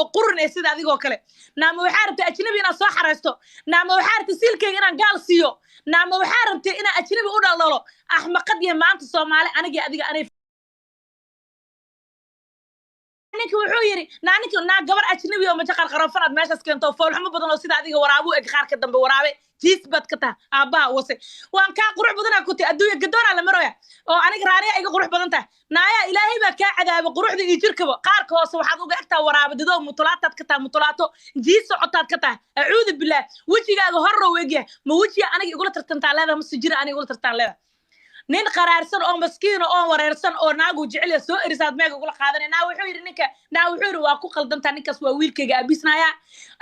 oo qurun ee sida adigoo kale naama waxaa rabtay ajnabi inaan soo xareysto naama waxaa rabtay siilkayga inaan gaal siiyo naama waxaa rabtay inaan ajnabi u dhaldhalo axmaqad iyo maanta Soomaali aniga adiga anay ninka wuxuu yiri naa gabar ajnabi oo maja qarqarafanaad meeshaas keento fool xumo badan oo sida adiga waraabu eg qaar ka dambe waraabe jiisbad ka taa aabbaha wase waan ka qurux badan ku tii adduunyo gadoona la maroya oo aniga raariya iga qurux badan tahay naaya ilaahay baa ka cadaabo quruxda iyo jirkaba qaarka hoose waxaad uga egtaa waraabadido mutulaataad ka taa mutulaato jiis socotaad ka taa acuudu billah wajigaaga horro weegya ma wajiga aniga igula tartantaa leedahay ma sijira aniga igula tartan leedahay nin qaraarsan oo maskiin oo wareersan oo naagu jecel soo erisaad meega kula qaadanay naa wuxuu yiri ninka naa wuxuu yiri waa ku qaldantaa ninkaas waa wiilkayga abisnaya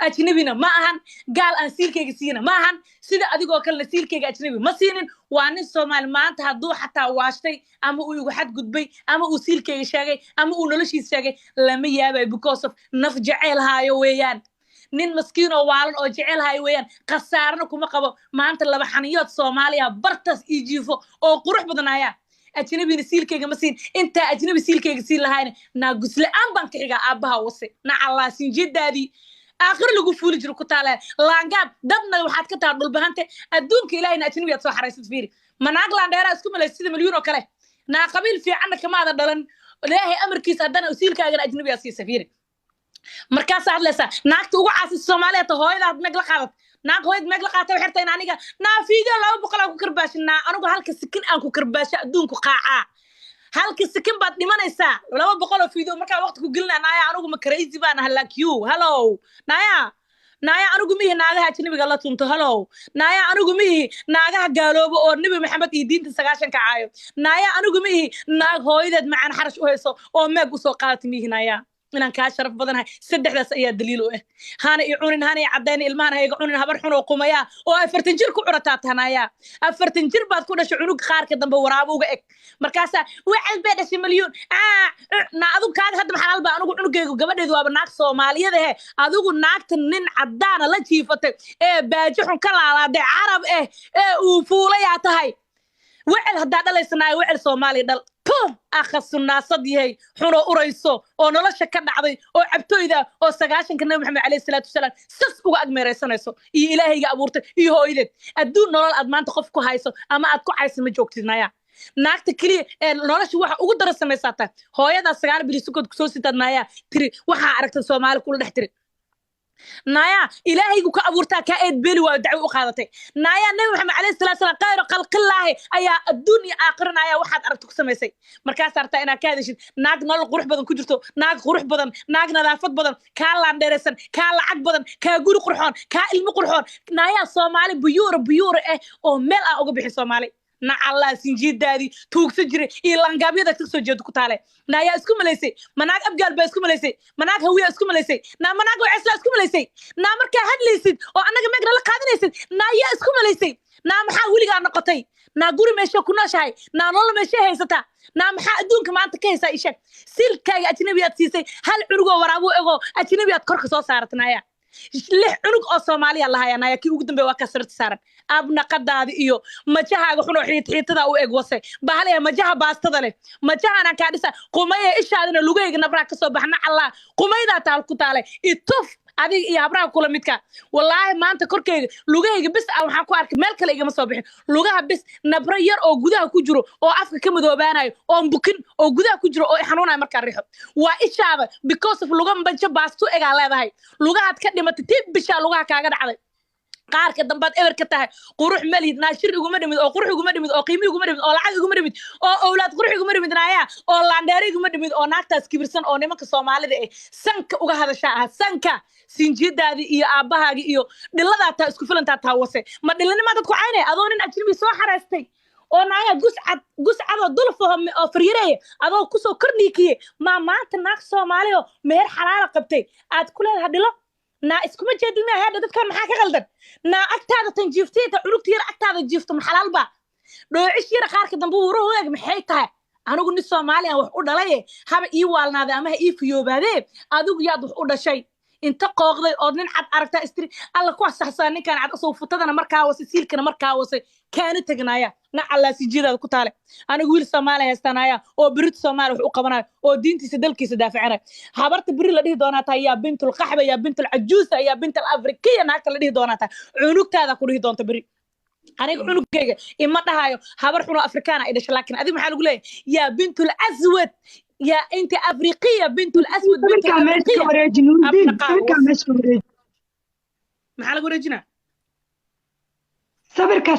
ajnabina ma ahan gaal aan siilkayga siina ma ahan sida adigoo kale siilkayga ajnabi ma siinin waa nin Soomaali maanta haduu xataa waashtay ama uu igu xad gudbay ama uu siilkayga sheegay ama uu noloshiisa sheegay lama yaabay because of naf jecel haayo weeyaan nin maskiin oo waalan oo jecel hay weeyaan qasaarna kuma qabo maanta laba xaniyood Soomaaliya bartas ijiifo oo qurux badanaya ajnabi siilkayga ma siin inta ajnabi siilkayga siin lahayn na gusle aan ban ka xiga aabaha wase na Allah siin jidaadi aakhir lagu fuuli jiro ku taala laangaab dadna waxaad ka taa dhulbahante adduunka ilaahayna ajnabi aad soo xaraysad fiiri manaag laandheera isku malay sida milyan oo kale na qabiil fiican kama ada dhalan ilaahay amarkiisa hadana siilkaaga ajnabi aad siisa fiiri markaas aad leesaa naagta ugu caasisa Soomaaliyeed hooyada meg la qaadad naag hooyad meg la qaatay xirtay aniga naa fiidiyo 200 ku karbaashinaa anigu halka sikin aan ku karbaasho adduunku qaaca halka sikin baad dhimanaysaa 200 fiidiyo markaa waqti ku gelinaa anigu ma crazy baan ahay like you hello naaya anigu mihi naagaha ajnabiga la tunto hello naaya anigu mihi naagaha gaaloobo oo nabi maxamed iyo diinta 9 ka caayo naaya anigu mihi naag hooyadeed macaan xarash u hayso oo meg u soo qaadatay mihi naaya inaan ka sharaf badanahay saddexdaas ayaa daliil u ah haana i cunin haana i cadeyn ilmahan hayga cunin habar xun oo qumaya oo 40 jir ku curataa tanaya 40 jir baad ku dhashay cunug qaarka dambe waraabo uga eg markaas wacay bay dhashay milyan na adigu kaaga hadda maxal baa anigu cunugaygu gabadheedu waa naag Soomaaliyeed adigu naagta nin cadaan la jiifatay ee baaji xun ka laalaaday carab uu fuulaya tahay wacay hadda dhalaysanaay wacay Soomaali dhal أخذ الناس ديه حنا أريسو أو نلاش كنعضي أو عبتويدا أو سجاشن كنا محمد عليه الصلاة والسلام سس وأجمع رسنايسو إلهي جابورته هو إيدك الدون نلال أدمان تخفكو هايسو أما أتكو عايز مجوكتنا يا ناك تكلي نلاش واحد أقدر رسمي ساته هو يدا سجال بليسكو كسوسي تنايا تري واحد عرفت الصومال كل نحتري نايا إلهي جو كأبورتا كأيد بيلي ودعو قادتي نايا النبي محمد عليه الصلاة والسلام قال خلق الله أيا الدنيا آخر نايا واحد عرفتك سميسي مركز أرتا أنا كادش ناق نال قروح بدن كجرتو ناق قروح بدن ناق نظافة بدن كالا ندرسن كالا عق بدن كاجور قرحان كالم قرحان نايا صومالي بيور أو مل أو بيح صومالي na Allah sinjid daadi tuug sajire ilangaabiyada ka soo jeedo ku taale naaya isku maleysay manaag abgaal ba isku maleysay manaag hawiya isku maleysay na manaag wacisa isku maleysay na markaa hadlaysid oo anaga meegna la qaadanaysid naaya isku maleysay na maxaa wiliga noqotay na guri meesha ku nooshahay na nolol meesha haysata na maxaa adduunka maanta ka haysaa ishag silkaaga ajnabiyaad siisay hal cunugo waraabo ego ajnabiyaad korka soo saaratnaaya lix cunug oo Soomaaliya la hayanaya kii ugu dambeeyay waa ka sarti saaran abna qadaadi iyo majahaaga xun oo xiitada u eg wase bahalay majaha baastada leh majahana ka dhisa qumay ishaadina lugayga nabra ka soo baxna Allah qumayda taal ku taale ituf adiga iyo abraha kula midka wallahi maanta korkeyga lugayga bis waxaan ku arkay meel kale igama soo bixin lugaha bis nabra yar oo gudaha ku jiro oo afka ka madoobaanayo oo bukin oo gudaha ku jiro oo xanuunay marka riixo waa ishaada because of lugan banjo baasto egaa leedahay lugaha ka dhimatay tib bisha lugaha kaaga dhacday qaarka dambaad eber ka tahay qurux malid naashir iguma dhimid oo qurux iguma dhimid oo qiimi iguma dhimid oo lacag iguma dhimid oo awlaad qurux iguma dhimid naaya oo laandheer iguma dhimid oo naagtaas kibirsan oo nimanka Soomaalida sanka uga hadasha sanka sinjidaadi iyo aabahaaga iyo dhilada taa isku filantaa taa wase ma dhilanima dad ku caynay adoo nin ajnabi soo xaraystay oo naaya guscad oo dulfaham oo fariiray adoo ku soo kordhikiye maanta naag Soomaaliyo meer xalaal qabtay aad ku leedahay dhilo na iskuma jeedina hada dadkan maxaa ka qaldan na agtaada tan jiifteeda cunugta yar agtaada jiifto maxalaal ba dhoocish yar qaarka dambe uu ruuxeeg maxay tahay anigu nin Soomaaliya wax u dhalay haba ii waalnaade ama ii fiyoobaade adigu yaad wax u dhashay inta qooqday oo nin cad aragtaa istiri alla ku saxsaa ninkan cad asoo futadana markaa wasi siilkana markaa wasi kaana tagnaya na alla sijidaada ku taale anigu wiil Soomaali haystanaya oo birid Soomaali wax u qabanayo oo diintiisa dalkiisa daafacanay habarta biri la dhihi doonaa taa yaa bintul qaxba yaa bintul ajuusa yaa bintul afrikiya naagta la dhihi doonaa taa cunugtaada ku dhihi doonta biri aniga cunugayga ima dhahayo habar xuno afrikaana ay dhashay laakiin adiga maxaa lagu leeyahay yaa bintul aswad يا انت افريقيه بنت الاسود بنت الافريقيه maxaa lagu wareejinaa sabirka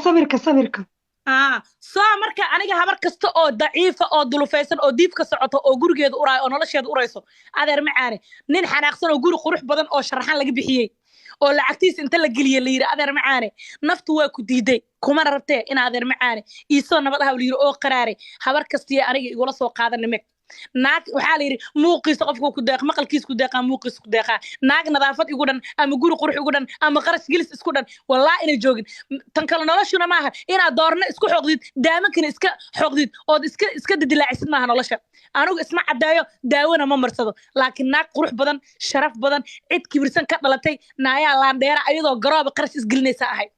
soo marka aniga habar kasta oo daciifa oo dulufaysan oo diif ka socoto oo gurigeeda uraayo oo nolosheeda urayso adeer macaane nin xanaaqsan oo guri qurux badan oo sharaxan laga bixiyay oo lacagtiisa inta la geliyay la yiri adeer macaane naftu waa ku diiday kuma rabtee in adeer macaane iisoo nabad ah la yiri oo qaraaray habar kasta aniga igula soo qaadan nimek naag waxaa la yiri muuqiisa qofku ku deeq maqalkiisa ku deeqa muuqiisa ku deeqa naag nadaafad igu dhan ama guri qurux igu dhan ama qarash gelis isku dhan wallahi inay joogin tan kale noloshuna maaha inaad doorna isku xoqdid daamankana iska xoqdid oo iska didilaacisid maaha nolosha anigu isma cadaayo daawona ma marsado laakiin naag qurux badan sharaf badan cid kibirsan ka dhalatay naayaa laandheera ayadoo garooba qarash isgelinaysa ahay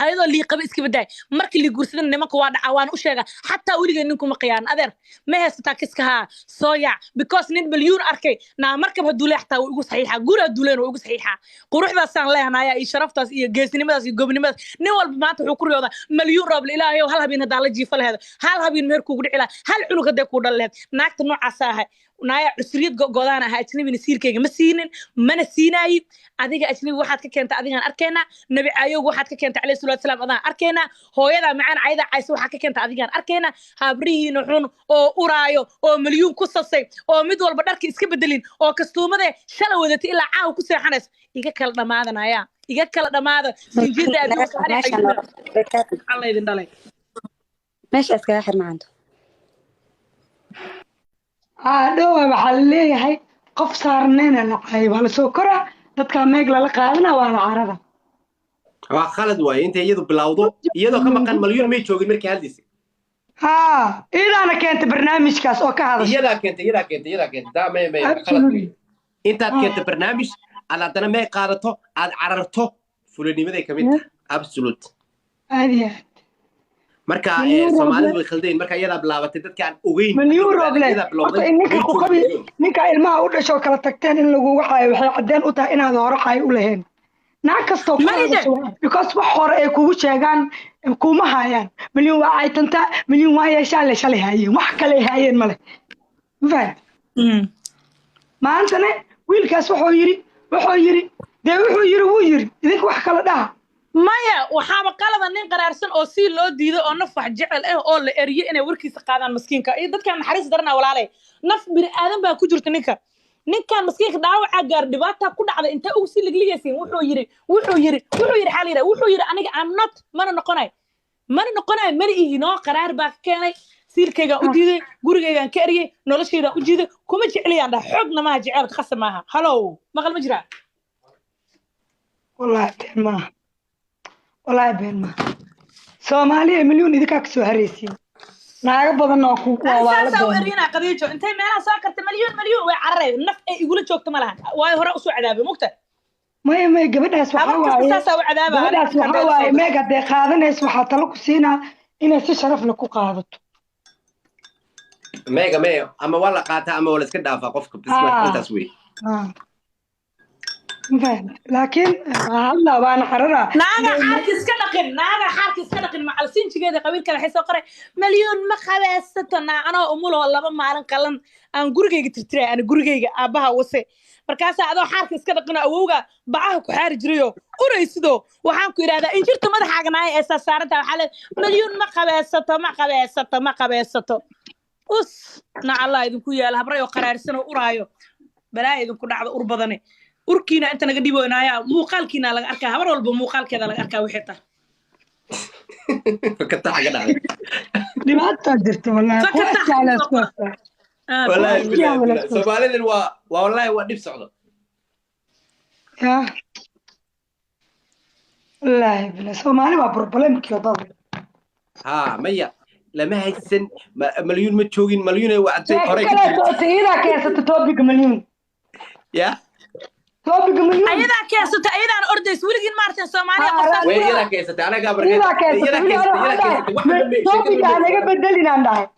ayadoo liiqaba iska baday markii li guursadan nimanka waa dhaca waan u sheega xataa weligeed ninku ma qiyaan adeer ma haysataa kiska haa soo yac because nin milyuun arkay naa markab haduu leextaa wuu igu saxiixa guri haduu leena wuu igu saxiixa quruxdaasaan leehnaaya iyo sharaftaas iyo geesinimadaas iyo gobnimadaas nin walba maanta wuxuu ku riyoodaa milyuun roob ilaahay hal habeen hadaa la jiifa laheed hal habeen meher kuugu dhici lahaa hal cunug hadee kuu dhal laheed naagta noocaasa ahay naaya cusriyad godaan aha ajnabina siirkayga ma siinin mana siinaayi adiga ajnabi waxaad ka keentay adigaan arkaynaa nabi caayog waxaad ka keentay calayhi salaatu wasalaam adaan arkaynaa hooyada macaan cayda caysa waxaad ka keentay adigaan arkaynaa habrihiina xun oo uraayo oo milyuun ku sasay oo mid walba dharka iska bedelin oo kastuumade shala wadatay ilaa caawa ku seexanaysa iga kala dhamaadanaya iga kala dhamaada sinjida adduunka alla idin dhalay meesha iskaga xir macanto dhowa waxaa la leeyahay qof saarnayna lacay waa lasoo koraa dadka meeg lala qaadana waa la carada waa khalad waaye inta iyadu bilowdo iyadoo ka maqan milyuun may joogin markii hadlisay iidaana keentay barnaamijkaas oo ka hadashay iyadaa keentay daa may khalad wey intaad keentay barnaamij aad haddana may qaadato aad cararto fulanimaday ka mid tahay absolute aadiya marka Soomaalidu way khaldeen marka iyada bilaabatay dadka aan ogeyn milyuun roble ninka ilmaha u dhasho kala tagteen in lagu waxay cadeen u tahay inaad hore xay u lahayn naag kastoo because wax hore ay kugu sheegaan kuma hayaan milyuun waa aytanta milyuun waa yeeshaan la shalay hayeen wax kale hayeen male fahad maantana wiilkaas wuxuu yiri wuu yiri idinka wax kala dhaha maya waxaaba qalada nin qaraarsan oo si loo diido oo naf wax jecel ah oo la eriyo inay warkiisa qaadaan miskiinka iyo dadkan naxariis darana walaalay naf bini aadan baa ku jirta ninkan miskiinka dhaawaca gaar dhibaata ku dhacda inta uu si ligligaysan wuxuu yiri xaliira wuxuu yiri aniga am not mana noqonay mari ihinoo qaraar baa keenay siilkayga u diiday gurigayga ka eriyay noloshayda u diiday kuma jecliyaan dhaa xoogna maaha jecelka qasab maaha halow maqal ma jira والله بين ما Soomaaliya milyuun idinka ka soo hareysiin naaga badan oo ku waala soo erina qadiijo intay meelaha soo kartay milyuun way cararay naf ay igula joogto ma lahan way hore u soo cadaabay mugta may gabadhaas waxa waaye meega de qaadanayso waxa talo ku siinaa inay si sharaf leh ku qaadato meega ama wala qaata ama wala iska dhaafa qofka intaas weey لكن هلا وانا حررة ناقة حارك اسكدقن مع السنجيده قبيل كلا حيسو قري مليون ما خباستنا انا امول والله ما عارن قلن ان غورغيga tirtiray ana gurigeyga aabaha wase markaas adoo xaarka iska dhaqina awowga bacaha ku xaari jirayo uraysido waxaan ku iraahdaa in jirta madaxaaga naay ee saaranta waxa le مليون ما qabeesato us na Allah idinku yaal habrayo qaraarsan oo uraayo balaa idinku dhacdo ur badane urkiina inta naga dhiboonaya muuqaalkiina laga arkaa habar walba muuqaalkeeda laga arkaa wixii taa fakata xaga dhacay dhibaata jirto wallahi wallahi Soomaaliland waa wallahi waa dib socdo wallahi bila Soomaali waa problemkii dad maya lama haysan milyuun ma joogin milyuun ay wacday hore ka ila keesata topic milyuun topic مليون أيضا كيسة أيضا أرديس ولقين مارتن سوماليا قصة ويلا كيستي أنا قبل يلا كيستي topic أنا بدلنا عندها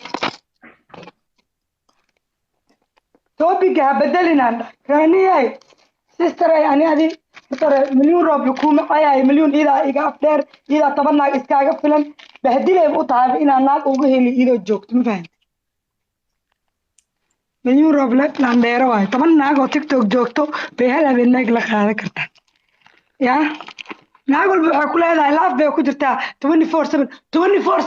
topic بدلنا عندها يعني هاي sister يعني هذه مليون روب يكون معايا مليون إذا أفدر إذا طبعا إسكاجا فلان بهدي لي بقطع إن أنا أقوله اللي إذا جوكت ما فهمت مليون روب لا بلان ديرواي طبعا ناقو تيك توك جوكتو بهلا بالناق لخاذا كرتا يا ناقول بحكول هذا لاف بيو كجرتا 24/7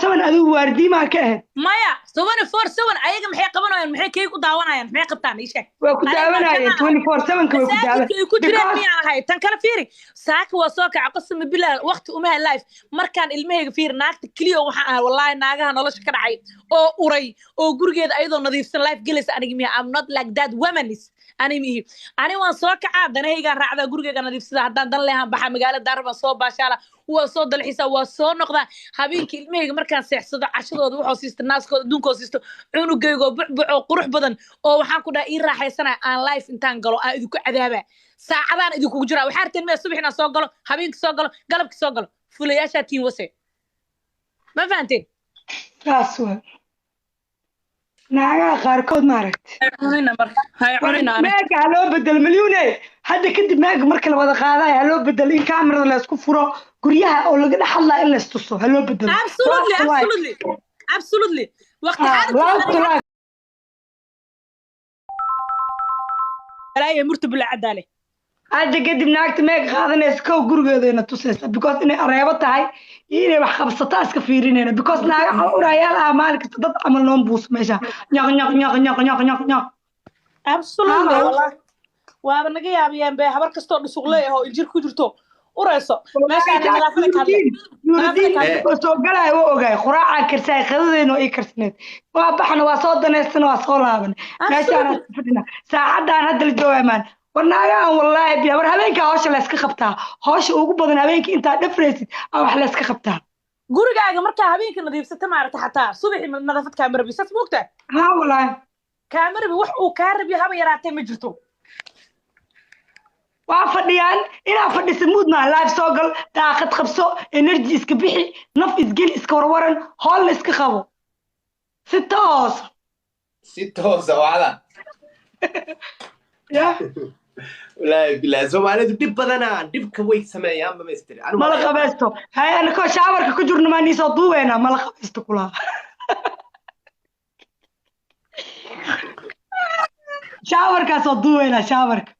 أدو واردي ما كأهد مايا 24/7 أيجا محي قبنا محي كيك وداوانا محي قبطان إيش وكداوانا 24/7 كداوانا كدرين ميا هاي تنكر فيري ساك وصوك عقسم بالله وقت أمها لايف مركان المها فير ناقت كليو وحنا والله ناقها نلاش كده عيد أو أوري أو جورجيد أيضا نظيف سن لايف جلس أنا جميع I'm not like that woman أنا ميه أنا وصوك عاد أنا هيجا رعدا جورجيد نظيف سن هدان دن لها بحا مقالة داربا صوب باشالة وصود الحساب وصون نقطة habeenkii ilmahayga markaan seexsado cashadooda wuxuu siista naaskooda adduunkooda siisto cunugaygo bucbuco qurux badan oo waxaan ku dhahay ii raaxaysanaya aan life intaan galo aan idinku cadaaba saacadaan idinkugu jiraa waxaa arteen meel subax inaan soo galo habeenkii soo galo galabkii soo galo fulayaashaa tiin wase ma fahanteen saas waa naagaha qaarkood maaragti maaga haloo bedel milyuune hadda kadib maaga marka la wada qaadayo haloo bedel in kamerada la isku furo guryaha oo laga dhex hadlaa in la istuso haloo bedelo absolutely waqti xaaladalaaya murta bila cadaale hadda kadib naagta maaga qaadanaysa kow gurigeedayna tusaysa because inay areebo tahay iyo inay wax qabsataa iska fiirinayna because naagaha urayaal ah maalin kasta dad camal noon buus meesha ñaq absolutely wallah waaba naga yaabiyeen bay habar kastoo dhusuqley ah oo injir ku jirto urayso meeshaan nadaafada ka hadlay soo galay oo ogaay quraaca karsay qadadeena oo ay karsaneed waa baxna waa soo daneystana waa soo laaban meeshaan fadhina saacadan hadda la joogamaan warnaagaan wallahi biya war habeenka hawsha la iska qabtaa hawsha ugu badan habeenka inta dhafreysid wax la iska qabtaa gurigaaga marka habeenka nadiifsata maarata xataa subaxii nadaafad kaamira bisas moogtaa ha wallahi kaamira wax uu ka rabiyo haba yaraatay ma jirto waa fadhiyaan inaa fadhiso mood ma live soo gal daaqad qabso energy iska bixi naf isgel iska warwaran hool la iska qabo si toos wacda ya wallaahi bilaa Soomaalidu dib badana dibka way sameeyaan ma meestiri mala qabaysto hay ana ko shaawarka ku jirno ma niisoo duubeena mala qabaysto kula shaawarka soo duubeena shaawarka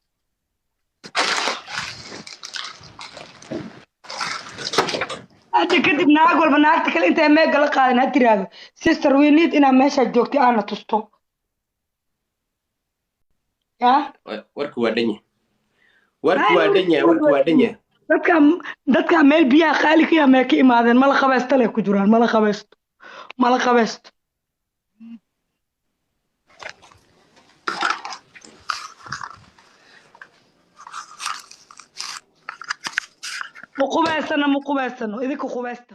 hadda kadib naag walba naagta kale intay meega la qaadan ha tiraahdo sister we need inaa meesha joogtay aana tusto ya warku waa dhanya dadka meel biyaha qaali ka yahay ka imaadeen mala qabaysto leh ku jiraan mala qabaysto muqubaysano idinku qubaysta